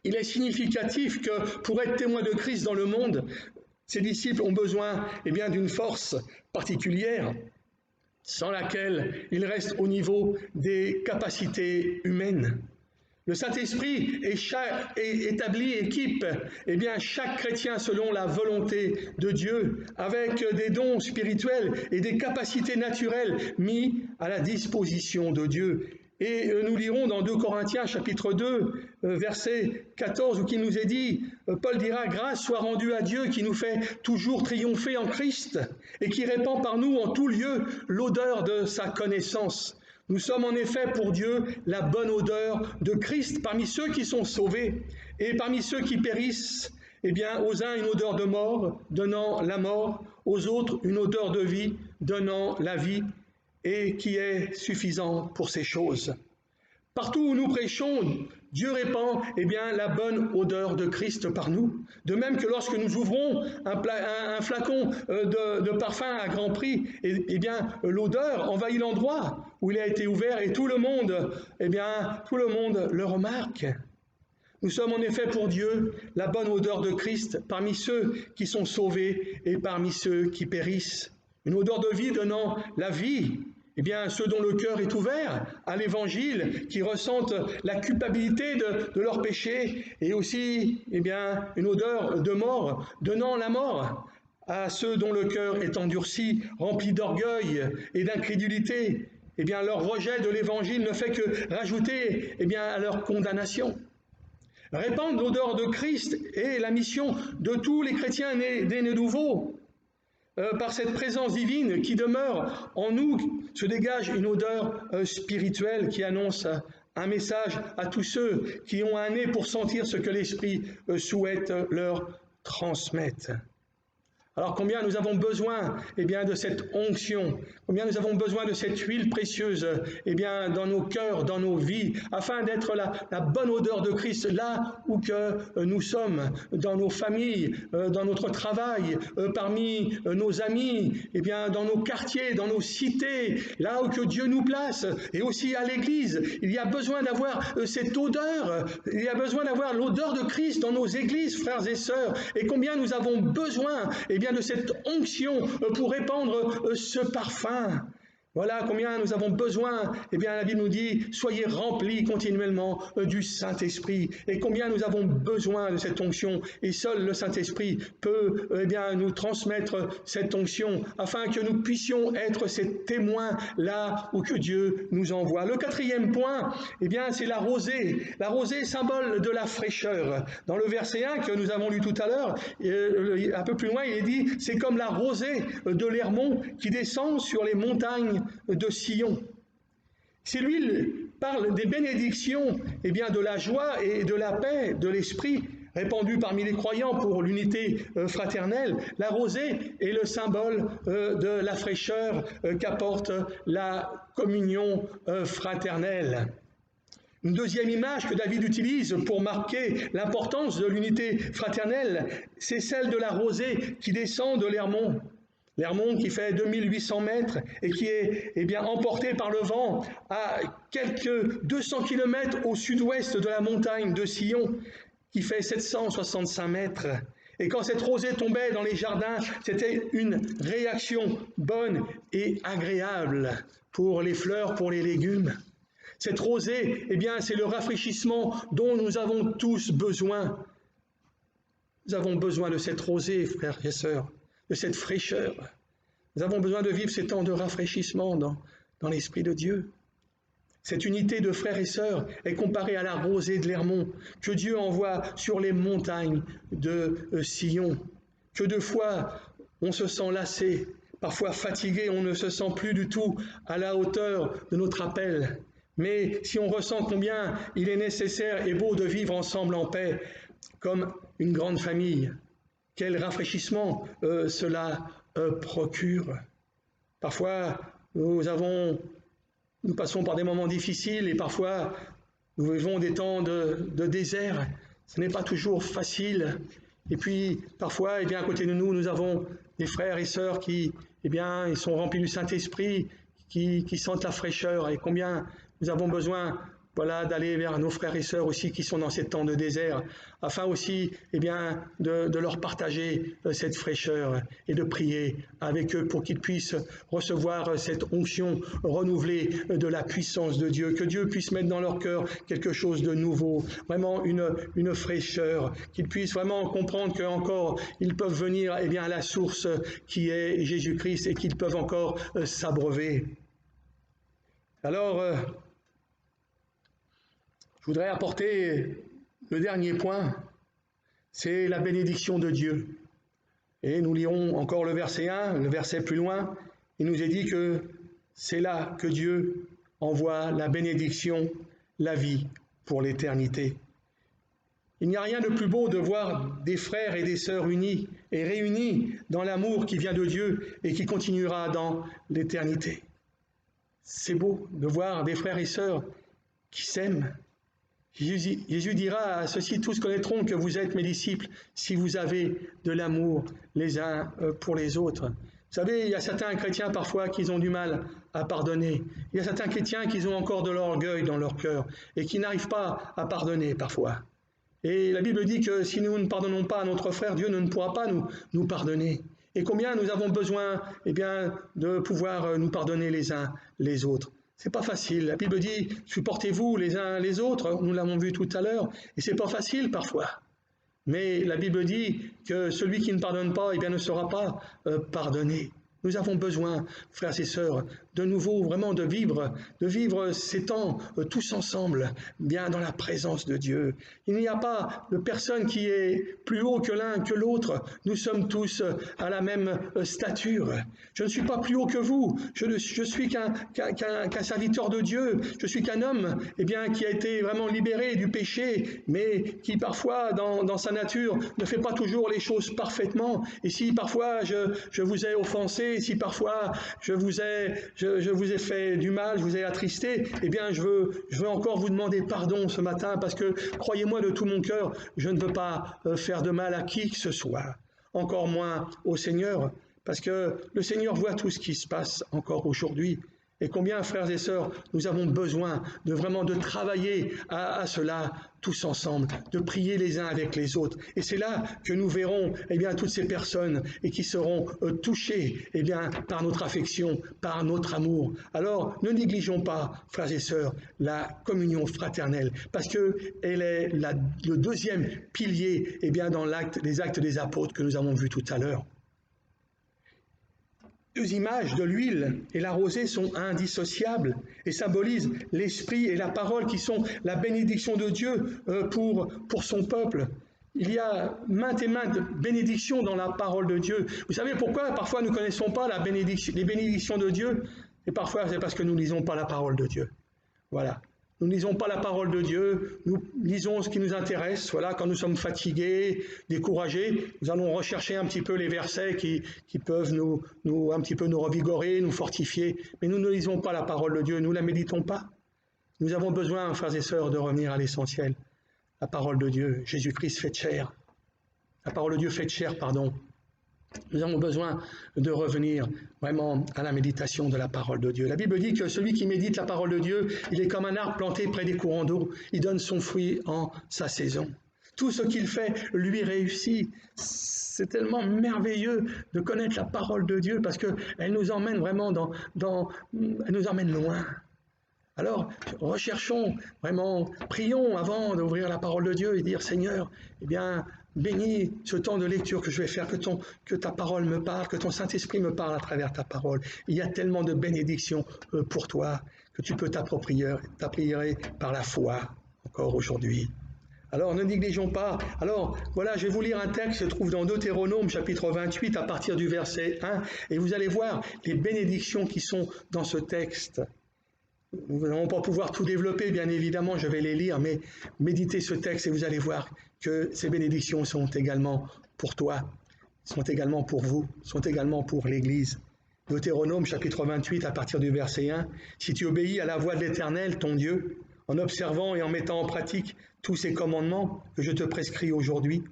Il est significatif que pour être témoin de Christ dans le monde, ses disciples ont besoin d'une force particulière sans laquelle ils restent au niveau des capacités humaines. Le Saint-Esprit établit, équipe chaque chrétien selon la volonté de Dieu, avec des dons spirituels et des capacités naturelles mis à la disposition de Dieu. Et nous lirons dans 2 Corinthiens chapitre 2, verset 14, où il nous est dit, Paul dira, « Grâce soit rendue à Dieu qui nous fait toujours triompher en Christ et qui répand par nous en tout lieu l'odeur de sa connaissance. » Nous sommes en effet pour Dieu la bonne odeur de Christ parmi ceux qui sont sauvés et parmi ceux qui périssent, aux uns une odeur de mort, donnant la mort, aux autres une odeur de vie, donnant la vie, et qui est suffisant pour ces choses. Partout où nous prêchons, Dieu répand la bonne odeur de Christ par nous. De même que lorsque nous ouvrons un flacon de parfum à grand prix, l'odeur envahit l'endroit où il a été ouvert et tout le monde le remarque. Nous sommes en effet pour Dieu la bonne odeur de Christ parmi ceux qui sont sauvés et parmi ceux qui périssent. Une odeur de vie donnant la vie. Ceux dont le cœur est ouvert à l'Évangile, qui ressentent la culpabilité de leur péché, et aussi une odeur de mort, donnant la mort à ceux dont le cœur est endurci, rempli d'orgueil et d'incrédulité. Leur rejet de l'Évangile ne fait que rajouter à leur condamnation. Répandre l'odeur de Christ est la mission de tous les chrétiens nés de nouveau. Par cette présence divine qui demeure en nous, se dégage une odeur spirituelle qui annonce un message à tous ceux qui ont un nez pour sentir ce que l'Esprit souhaite leur transmettre. Alors combien nous avons besoin de cette onction, combien nous avons besoin de cette huile précieuse dans nos cœurs, dans nos vies, afin d'être la bonne odeur de Christ là où que nous sommes, dans nos familles, dans notre travail, parmi nos amis, dans nos quartiers, dans nos cités, là où que Dieu nous place, et aussi à l'église. Il y a besoin d'avoir cette odeur, il y a besoin d'avoir l'odeur de Christ dans nos églises, frères et sœurs, et combien nous avons besoin de cette onction pour répandre ce parfum. Voilà combien nous avons besoin, la Bible nous dit, soyez remplis continuellement du Saint-Esprit. Et combien nous avons besoin de cette onction. Et seul le Saint-Esprit peut nous transmettre cette onction, afin que nous puissions être ces témoins là où que Dieu nous envoie. Le quatrième point, c'est la rosée. La rosée, symbole de la fraîcheur. Dans le verset 1 que nous avons lu tout à l'heure, un peu plus loin, il est dit, c'est comme la rosée de l'Hermon qui descend sur les montagnes de Sion. Si l'huile parle des bénédictions, de la joie et de la paix de l'esprit répandue parmi les croyants pour l'unité fraternelle, la rosée est le symbole de la fraîcheur qu'apporte la communion fraternelle. Une deuxième image que David utilise pour marquer l'importance de l'unité fraternelle, c'est celle de la rosée qui descend de l'Hermon. L'Hermon qui fait 2800 mètres et qui est emporté par le vent à quelques 200 km au sud-ouest de la montagne de Sion, qui fait 765 mètres. Et quand cette rosée tombait dans les jardins, c'était une réaction bonne et agréable pour les fleurs, pour les légumes. Cette rosée, c'est le rafraîchissement dont nous avons tous besoin. Nous avons besoin de cette rosée, frères et sœurs, de cette fraîcheur. Nous avons besoin de vivre ces temps de rafraîchissement dans l'Esprit de Dieu. Cette unité de frères et sœurs est comparée à la rosée de l'Hermon que Dieu envoie sur les montagnes de Sion. Que de fois on se sent lassé, parfois fatigué, on ne se sent plus du tout à la hauteur de notre appel. Mais si on ressent combien il est nécessaire et beau de vivre ensemble en paix, comme une grande famille, quel rafraîchissement cela procure. Parfois, nous passons par des moments difficiles et parfois nous vivons des temps de désert. Ce n'est pas toujours facile. Et puis, parfois, à côté de nous, nous avons des frères et sœurs qui, ils sont remplis du Saint-Esprit, qui sentent la fraîcheur. Et combien nous avons besoin, d'aller vers nos frères et sœurs aussi qui sont dans ces temps de désert, afin aussi, de leur partager cette fraîcheur et de prier avec eux pour qu'ils puissent recevoir cette onction renouvelée de la puissance de Dieu, que Dieu puisse mettre dans leur cœur quelque chose de nouveau, vraiment une fraîcheur, qu'ils puissent vraiment comprendre qu'encore ils peuvent venir, à la source qui est Jésus-Christ et qu'ils peuvent encore s'abreuver. Alors, je voudrais apporter le dernier point, c'est la bénédiction de Dieu. Et nous lirons encore le verset 1, le verset plus loin, il nous est dit que c'est là que Dieu envoie la bénédiction, la vie pour l'éternité. Il n'y a rien de plus beau de voir des frères et des sœurs unis et réunis dans l'amour qui vient de Dieu et qui continuera dans l'éternité. C'est beau de voir des frères et sœurs qui s'aiment. Jésus dira à ceux-ci, tous connaîtront que vous êtes mes disciples si vous avez de l'amour les uns pour les autres. Vous savez, il y a certains chrétiens parfois qui ont du mal à pardonner. Il y a certains chrétiens qui ont encore de l'orgueil dans leur cœur et qui n'arrivent pas à pardonner parfois. Et la Bible dit que si nous ne pardonnons pas à notre frère, Dieu ne pourra pas nous pardonner. Et combien nous avons besoin de pouvoir nous pardonner les uns les autres. C'est pas facile. La Bible dit, supportez-vous les uns les autres. Nous l'avons vu tout à l'heure. Et c'est pas facile parfois. Mais la Bible dit que celui qui ne pardonne pas, ne sera pas pardonné. Nous avons besoin, frères et sœurs, de nouveau vraiment de vivre ces temps tous ensemble, bien dans la présence de Dieu. Il n'y a pas de personne qui est plus haut que l'un que l'autre. Nous sommes tous à la même stature. Je ne suis pas plus haut que vous. Je suis qu'un serviteur de Dieu. Je suis qu'un homme, qui a été vraiment libéré du péché, mais qui parfois, dans sa nature, ne fait pas toujours les choses parfaitement. Et si parfois je vous ai offensé, si parfois je vous ai fait du mal, je vous ai attristé, je veux encore vous demander pardon ce matin parce que, croyez-moi de tout mon cœur, je ne veux pas faire de mal à qui que ce soit, encore moins au Seigneur, parce que le Seigneur voit tout ce qui se passe encore aujourd'hui. Et combien, frères et sœurs, nous avons besoin de travailler à cela tous ensemble, de prier les uns avec les autres. Et c'est là que nous verrons toutes ces personnes et qui seront touchées par notre affection, par notre amour. Alors, ne négligeons pas, frères et sœurs, la communion fraternelle, parce qu'elle est le deuxième pilier dans les actes des apôtres que nous avons vus tout à l'heure. Deux images de l'huile et la rosée sont indissociables et symbolisent l'esprit et la parole qui sont la bénédiction de Dieu pour son peuple. Il y a maintes et maintes bénédictions dans la parole de Dieu. Vous savez pourquoi parfois nous ne connaissons pas les bénédictions de Dieu? Et parfois c'est parce que nous ne lisons pas la parole de Dieu. Voilà. Nous ne lisons pas la parole de Dieu, nous lisons ce qui nous intéresse. Voilà, quand nous sommes fatigués, découragés, nous allons rechercher un petit peu les versets qui peuvent un petit peu nous revigorer, nous fortifier. Mais nous ne lisons pas la parole de Dieu, nous ne la méditons pas. Nous avons besoin, frères et sœurs, de revenir à l'essentiel. La parole de Dieu, Jésus-Christ fait chair. La parole de Dieu fait chair, pardon. Nous avons besoin de revenir vraiment à la méditation de la parole de Dieu. La Bible dit que celui qui médite la parole de Dieu, il est comme un arbre planté près des courants d'eau. Il donne son fruit en sa saison. Tout ce qu'il fait lui réussit. C'est tellement merveilleux de connaître la parole de Dieu parce qu'elle nous emmène vraiment elle nous emmène loin. Alors, recherchons vraiment, prions avant d'ouvrir la parole de Dieu et dire, Seigneur, bénis ce temps de lecture que je vais faire, que ta parole me parle, que ton Saint-Esprit me parle à travers ta parole. Il y a tellement de bénédictions pour toi. que tu peux t'approprier par la foi encore aujourd'hui. Alors ne négligeons pas. Alors voilà, je vais vous lire un texte qui se trouve dans Deutéronome chapitre 28 à partir du verset 1 et vous allez voir les bénédictions qui sont dans ce texte. Nous n'allons pas pouvoir tout développer, bien évidemment, je vais les lire, mais méditez ce texte et vous allez voir que ces bénédictions sont également pour toi, sont également pour vous, sont également pour l'Église. Deutéronome chapitre 28 à partir du verset 1, « Si tu obéis à la voix de l'Éternel, ton Dieu, en observant et en mettant en pratique tous ces commandements que je te prescris aujourd'hui,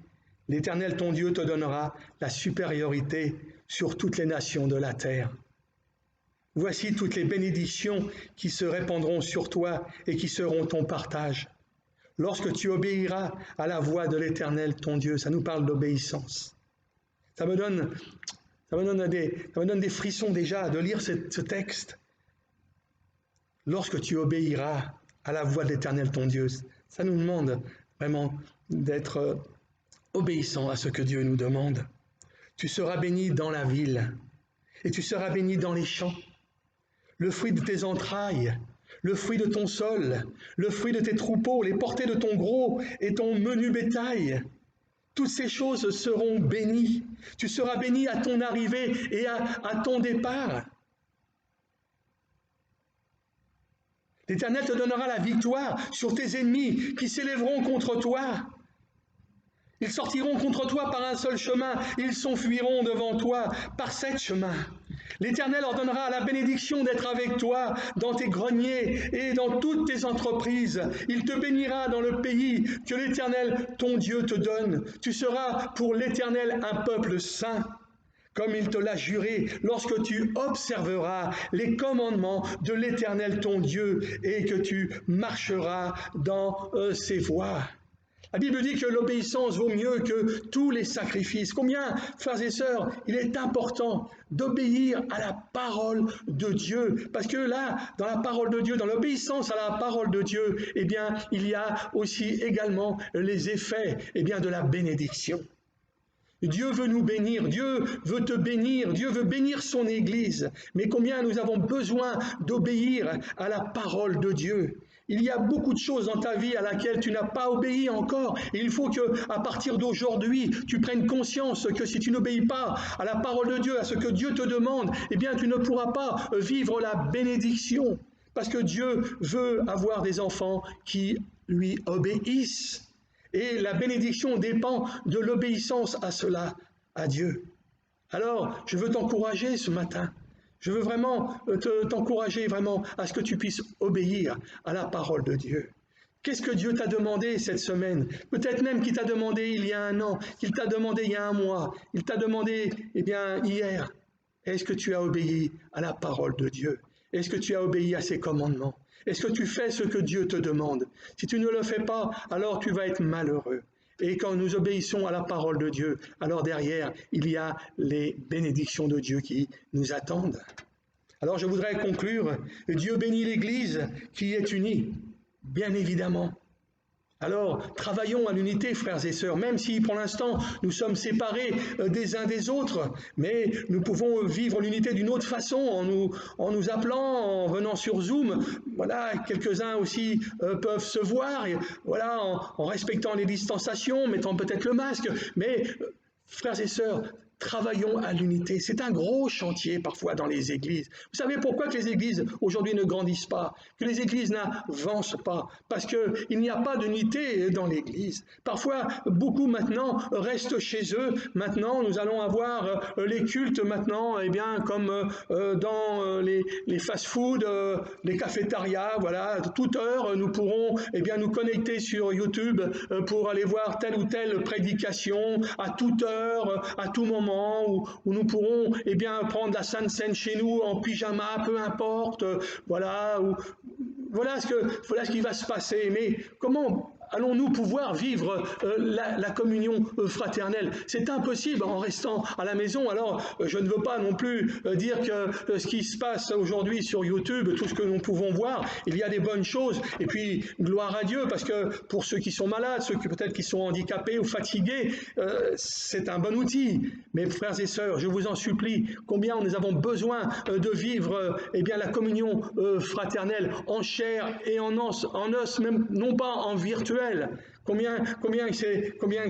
l'Éternel ton Dieu te donnera la supériorité sur toutes les nations de la terre. Voici toutes les bénédictions qui se répandront sur toi et qui seront ton partage. Lorsque tu obéiras à la voix de l'Éternel ton Dieu, ça nous parle d'obéissance. Ça me donne des frissons déjà de lire ce texte. Lorsque tu obéiras à la voix de l'Éternel ton Dieu, ça nous demande vraiment d'être obéissant à ce que Dieu nous demande. Tu seras béni dans la ville et tu seras béni dans les champs. Le fruit de tes entrailles, le fruit de ton sol, le fruit de tes troupeaux, les portées de ton gros et ton menu bétail. Toutes ces choses seront bénies. Tu seras béni à ton arrivée et à ton départ. L'Éternel te donnera la victoire sur tes ennemis qui s'élèveront contre toi. Ils sortiront contre toi par un seul chemin, ils s'enfuiront devant toi par 7 chemins. L'Éternel ordonnera la bénédiction d'être avec toi dans tes greniers et dans toutes tes entreprises. Il te bénira dans le pays que l'Éternel, ton Dieu, te donne. Tu seras pour l'Éternel un peuple saint, comme il te l'a juré, lorsque tu observeras les commandements de l'Éternel, ton Dieu, et que tu marcheras dans ses voies. La Bible dit que l'obéissance vaut mieux que tous les sacrifices. Combien, frères et sœurs, il est important d'obéir à la parole de Dieu. Parce que là, dans la parole de Dieu, dans l'obéissance à la parole de Dieu, eh bien, il y a aussi également les effets, eh bien, de la bénédiction. Dieu veut nous bénir, Dieu veut te bénir, Dieu veut bénir son Église. Mais combien nous avons besoin d'obéir à la parole de Dieu. Il y a beaucoup de choses dans ta vie à laquelle tu n'as pas obéi encore. Et il faut qu'à partir d'aujourd'hui, tu prennes conscience que si tu n'obéis pas à la parole de Dieu, à ce que Dieu te demande, eh bien tu ne pourras pas vivre la bénédiction. Parce que Dieu veut avoir des enfants qui lui obéissent. Et la bénédiction dépend de l'obéissance à cela, à Dieu. Alors, je veux t'encourager ce matin. Je veux vraiment t'encourager vraiment à ce que tu puisses obéir à la parole de Dieu. Qu'est-ce que Dieu t'a demandé cette semaine? Peut-être même qu'il t'a demandé il y a 1 an, qu'il t'a demandé il y a 1 mois, il t'a demandé hier. Est-ce que tu as obéi à la parole de Dieu? Est-ce que tu as obéi à ses commandements? Est-ce que tu fais ce que Dieu te demande? Si tu ne le fais pas, alors tu vas être malheureux. Et quand nous obéissons à la parole de Dieu, alors derrière, il y a les bénédictions de Dieu qui nous attendent. Alors je voudrais conclure. Dieu bénit l'Église qui est unie, bien évidemment. Alors, travaillons à l'unité, frères et sœurs, même si pour l'instant nous sommes séparés des uns des autres, mais nous pouvons vivre l'unité d'une autre façon, en nous appelant, en venant sur Zoom. Voilà, quelques-uns aussi peuvent se voir, et voilà, en respectant les distanciations, mettant peut-être le masque, mais frères et sœurs, travaillons à l'unité. C'est un gros chantier parfois dans les églises. Vous savez pourquoi que les églises aujourd'hui ne grandissent pas, que les églises n'avancent pas? Parce qu'il n'y a pas d'unité dans l'église. Parfois, beaucoup maintenant restent chez eux. Maintenant, nous allons avoir les cultes maintenant, eh bien, comme dans les fast-food, les cafétérias, voilà, à toute heure, nous pourrons eh bien, nous connecter sur YouTube pour aller voir telle ou telle prédication à toute heure, à tout moment. Où nous pourrons eh bien, prendre la Sainte Seine chez nous en pyjama, peu importe, voilà ce qui va se passer. Mais comment allons-nous pouvoir vivre la communion fraternelle? C'est impossible en restant à la maison. Alors, je ne veux pas non plus dire que ce qui se passe aujourd'hui sur YouTube, tout ce que nous pouvons voir, il y a des bonnes choses. Et puis, gloire à Dieu, parce que pour ceux qui sont malades, ceux qui peut-être qui sont handicapés ou fatigués, c'est un bon outil. Mais frères et sœurs, je vous en supplie, combien nous avons besoin de vivre la communion fraternelle en chair et en os, même non pas en virtuel. Combien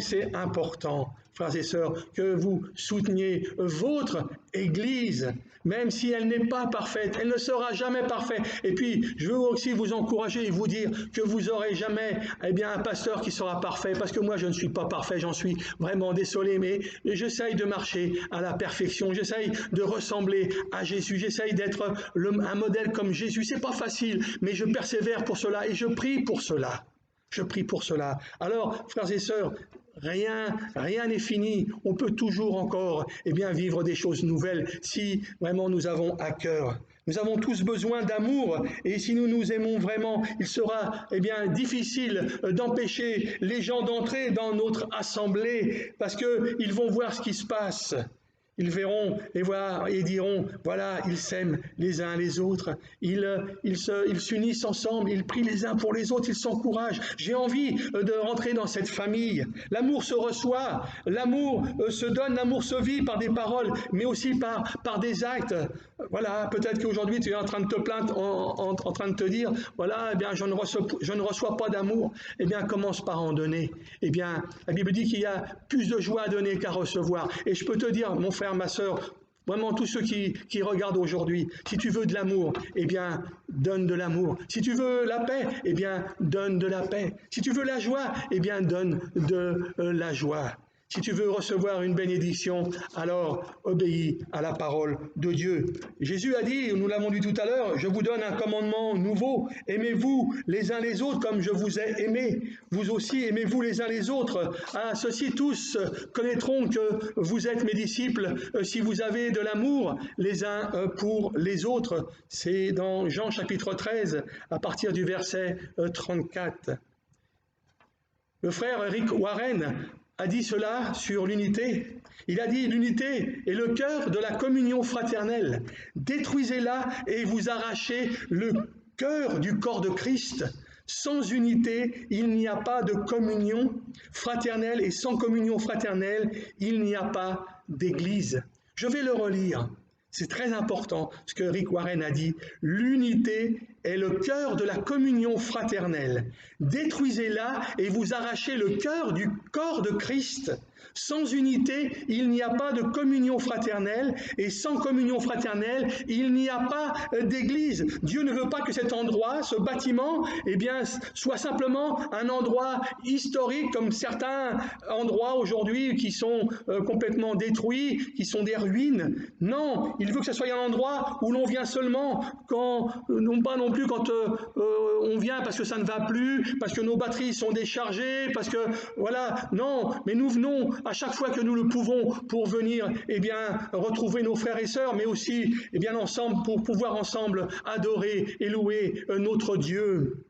c'est important, frères et sœurs, que vous souteniez votre Église, même si elle n'est pas parfaite, elle ne sera jamais parfaite. Et puis, je veux aussi vous encourager et vous dire que vous n'aurez jamais un pasteur qui sera parfait, parce que moi je ne suis pas parfait, j'en suis vraiment désolé, mais j'essaye de marcher à la perfection, j'essaye de ressembler à Jésus, j'essaye d'être un modèle comme Jésus. C'est pas facile, mais je persévère pour cela et je prie pour cela. Je prie pour cela. Alors, frères et sœurs, rien n'est fini. On peut toujours encore vivre des choses nouvelles si vraiment nous avons à cœur. Nous avons tous besoin d'amour et si nous nous aimons vraiment, il sera difficile d'empêcher les gens d'entrer dans notre assemblée parce qu'ils vont voir ce qui se passe. Ils verront et diront, voilà, ils s'aiment les uns les autres, ils s'unissent ensemble, ils prient les uns pour les autres, ils s'encouragent. J'ai envie de rentrer dans cette famille. L'amour se reçoit, l'amour se donne, l'amour se vit par des paroles, mais aussi par des actes. Voilà, peut-être qu'aujourd'hui tu es en train de te plaindre, en train de te dire, voilà, je ne reçois pas d'amour. Commence par en donner. La Bible dit qu'il y a plus de joie à donner qu'à recevoir. Et je peux te dire, mon frère, ma sœur, vraiment tous ceux qui regardent aujourd'hui, si tu veux de l'amour, donne de l'amour. Si tu veux la paix, donne de la paix. Si tu veux la joie, donne de la joie. Si tu veux recevoir une bénédiction, alors obéis à la parole de Dieu. Jésus a dit, nous l'avons dit tout à l'heure, je vous donne un commandement nouveau. Aimez-vous les uns les autres comme je vous ai aimés. Vous aussi aimez-vous les uns les autres. Ceux-ci tous connaîtront que vous êtes mes disciples si vous avez de l'amour les uns pour les autres. C'est dans Jean chapitre 13, à partir du verset 34. Le frère Rick Warren a dit cela sur l'unité. Il a dit, l'unité est le cœur de la communion fraternelle. Détruisez-la et vous arrachez le cœur du corps de Christ. Sans unité, il n'y a pas de communion fraternelle et sans communion fraternelle, il n'y a pas d'église. Je vais le relire. C'est très important ce que Rick Warren a dit. L'unité est le cœur de la communion fraternelle. Détruisez-la et vous arrachez le cœur du corps de Christ. Sans unité, il n'y a pas de communion fraternelle et sans communion fraternelle, il n'y a pas d'église. Dieu ne veut pas que cet endroit, ce bâtiment, soit simplement un endroit historique comme certains endroits aujourd'hui qui sont complètement détruits, qui sont des ruines. Non, il veut que ce soit un endroit où l'on vient seulement non pas non plus quand on vient parce que ça ne va plus, parce que nos batteries sont déchargées, parce que voilà, non, mais nous venons à chaque fois que nous le pouvons pour venir retrouver nos frères et sœurs, mais aussi ensemble pour pouvoir ensemble adorer et louer notre Dieu.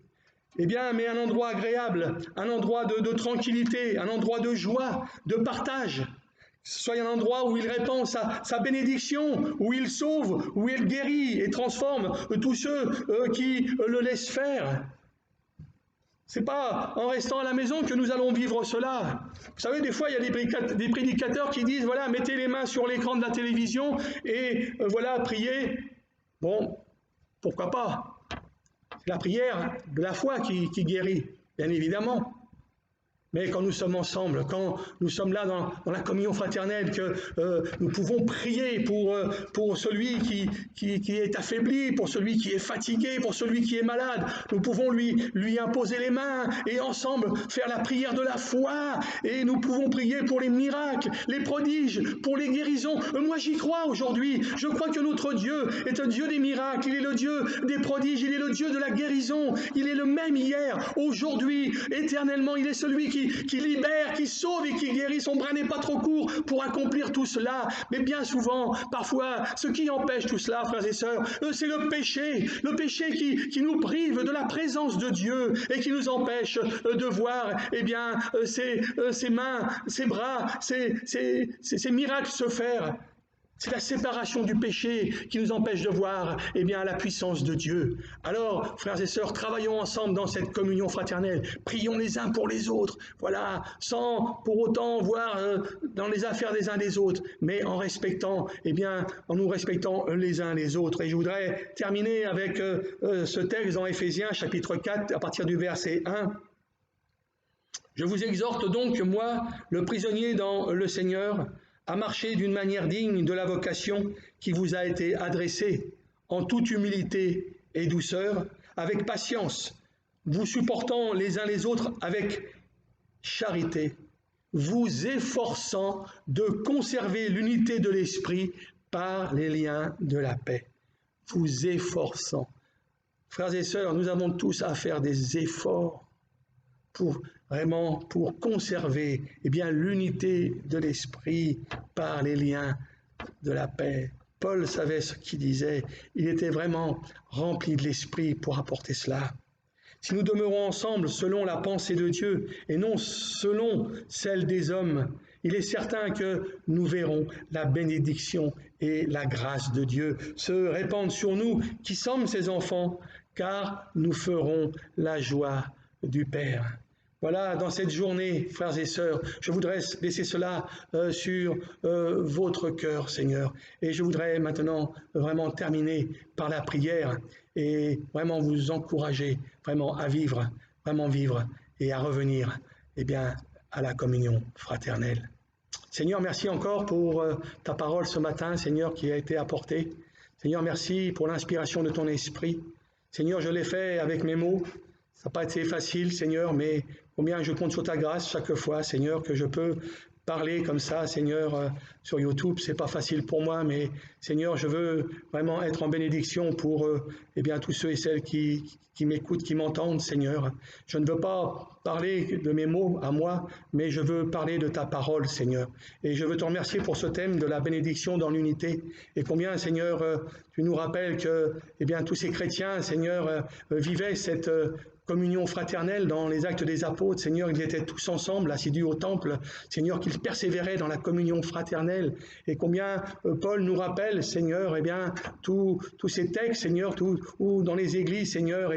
Mais un endroit agréable, un endroit de tranquillité, un endroit de joie, de partage. Que ce soit un endroit où il répand sa bénédiction, où il sauve, où il guérit et transforme tous ceux qui le laissent faire. C'est pas en restant à la maison que nous allons vivre cela. Vous savez, des fois, il y a des prédicateurs qui disent, voilà, mettez les mains sur l'écran de la télévision et voilà, priez. Bon, pourquoi pas? C'est la prière de la foi qui guérit, bien évidemment. Mais quand nous sommes ensemble, quand nous sommes là dans la communion fraternelle, que nous pouvons prier pour celui qui est affaibli, pour celui qui est fatigué, pour celui qui est malade, nous pouvons lui imposer les mains et ensemble faire la prière de la foi. Et nous pouvons prier pour les miracles, les prodiges, pour les guérisons. Moi j'y crois aujourd'hui. Je crois que notre Dieu est un Dieu des miracles, il est le Dieu des prodiges, il est le Dieu de la guérison. Il est le même hier, aujourd'hui, éternellement. Il est celui qui qui libère, qui sauve et qui guérit. Son bras n'est pas trop court pour accomplir tout cela. Mais bien souvent, parfois, ce qui empêche tout cela, frères et sœurs, c'est le péché qui nous prive de la présence de Dieu et qui nous empêche de voir, eh bien, ses mains, ses bras, ces miracles se faire. C'est la séparation du péché qui nous empêche de voir, eh bien, la puissance de Dieu. Alors, frères et sœurs, travaillons ensemble dans cette communion fraternelle. Prions les uns pour les autres. Voilà, sans pour autant voir dans les affaires des uns des autres, mais en respectant, eh bien, en nous respectant les uns les autres. Et je voudrais terminer avec ce texte dans Éphésiens, chapitre 4, à partir du verset 1. Je vous exhorte donc, moi, le prisonnier dans le Seigneur, à marcher d'une manière digne de la vocation qui vous a été adressée, en toute humilité et douceur, avec patience, vous supportant les uns les autres avec charité, vous efforçant de conserver l'unité de l'esprit par les liens de la paix. Vous efforçant. Frères et sœurs, nous avons tous à faire des efforts pour conserver l'unité de l'esprit par les liens de la paix. Paul savait ce qu'il disait. Il était vraiment rempli de l'esprit pour apporter cela. Si nous demeurons ensemble selon la pensée de Dieu et non selon celle des hommes, il est certain que nous verrons la bénédiction et la grâce de Dieu se répandre sur nous qui sommes ses enfants, car nous ferons la joie du Père. Voilà, dans cette journée, frères et sœurs, je voudrais laisser cela sur votre cœur, Seigneur. Et je voudrais maintenant vraiment terminer par la prière et vraiment vous encourager vraiment à vivre et à revenir à la communion fraternelle. Seigneur, merci encore pour ta parole ce matin, Seigneur, qui a été apportée. Seigneur, merci pour l'inspiration de ton esprit. Seigneur, je l'ai fait avec mes mots. Ça n'a pas été facile, Seigneur, mais combien je compte sur ta grâce chaque fois, Seigneur, que je peux parler comme ça, Seigneur, sur YouTube. C'est pas facile pour moi, mais Seigneur, je veux vraiment être en bénédiction pour tous ceux et celles qui m'écoutent, qui m'entendent, Seigneur. Je ne veux pas parler de mes mots à moi, mais je veux parler de ta parole, Seigneur. Et je veux te remercier pour ce thème de la bénédiction dans l'unité. Et combien, Seigneur, tu nous rappelles que tous ces chrétiens, Seigneur, vivaient cette communion fraternelle dans les actes des apôtres. Seigneur, ils étaient tous ensemble, assidus au temple. Seigneur, qu'ils persévéraient dans la communion fraternelle. Et combien Paul nous rappelle, Seigneur, tous ces textes, Seigneur, où dans les églises, Seigneur,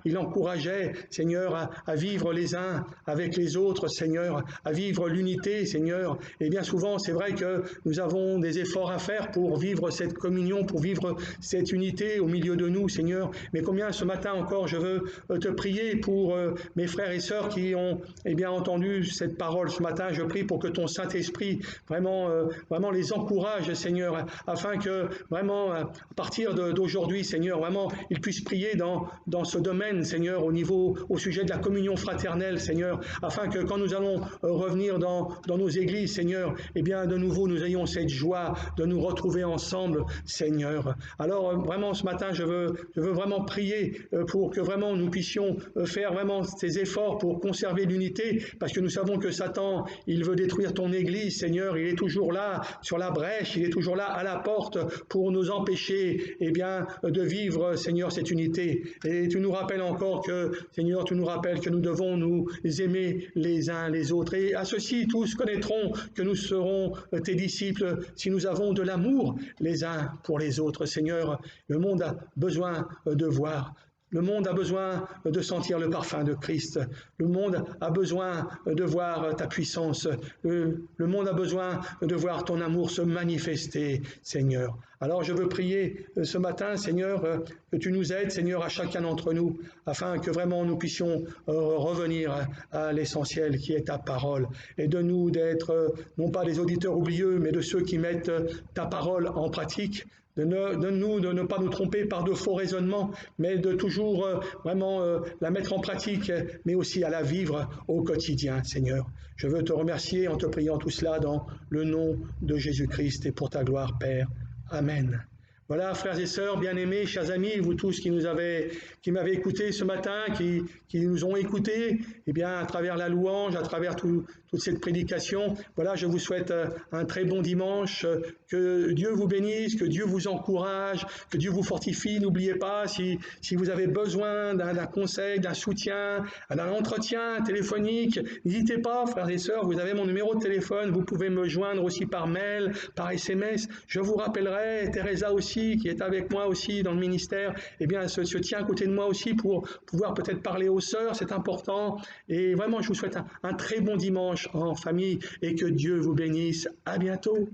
il encourageait, Seigneur, à vivre les uns avec les autres, Seigneur, à vivre l'unité, Seigneur. Et bien souvent, c'est vrai que nous avons des efforts à faire pour vivre cette communion, pour vivre cette unité au milieu de nous, Seigneur. Mais combien ce matin encore, je veux te prier pour mes frères et sœurs qui ont entendu cette parole ce matin. Je prie pour que ton Saint-Esprit vraiment les encourage, Seigneur, afin que vraiment à partir d'aujourd'hui, Seigneur, vraiment ils puissent prier dans ce domaine, Seigneur, au sujet de la communion fraternelle, Seigneur, afin que quand nous allons revenir dans nos églises, Seigneur, de nouveau nous ayons cette joie de nous retrouver ensemble, Seigneur. Alors vraiment ce matin, je veux vraiment prier pour que vraiment nous puissions faire vraiment ces efforts pour conserver l'unité, parce que nous savons que Satan, il veut détruire ton Église, Seigneur. Il est toujours là sur la brèche, il est toujours là à la porte pour nous empêcher de vivre, Seigneur, cette unité. Et tu nous rappelles encore que, Seigneur, tu nous rappelles que nous devons nous aimer les uns les autres. Et à ceci, tous connaîtront que nous serons tes disciples si nous avons de l'amour les uns pour les autres. Seigneur, le monde a besoin de voir. Le monde a besoin de sentir le parfum de Christ. Le monde a besoin de voir ta puissance. Le monde a besoin de voir ton amour se manifester, Seigneur. Alors je veux prier ce matin, Seigneur, que tu nous aides, Seigneur, à chacun d'entre nous, afin que vraiment nous puissions revenir à l'essentiel qui est ta parole. Et de nous d'être non pas des auditeurs oublieux, mais de ceux qui mettent ta parole en pratique. De ne pas nous tromper par de faux raisonnements, mais de toujours la mettre en pratique, mais aussi à la vivre au quotidien, Seigneur. Je veux te remercier en te priant tout cela dans le nom de Jésus-Christ et pour ta gloire, Père. Amen. Voilà, frères et sœurs, bien-aimés, chers amis, vous tous qui m'avez écouté ce matin, qui nous ont écoutés, eh bien, à travers la louange, à travers toute cette prédication, voilà, je vous souhaite un très bon dimanche, que Dieu vous bénisse, que Dieu vous encourage, que Dieu vous fortifie. N'oubliez pas, si vous avez besoin d'un conseil, d'un soutien, d'un entretien téléphonique, n'hésitez pas, frères et sœurs, vous avez mon numéro de téléphone, vous pouvez me joindre aussi par mail, par SMS. Je vous rappellerai, Teresa aussi, qui est avec moi aussi dans le ministère, eh bien, se tient à côté de moi aussi pour pouvoir peut-être parler aux sœurs, c'est important. Et vraiment, je vous souhaite un très bon dimanche en famille et que Dieu vous bénisse. À bientôt.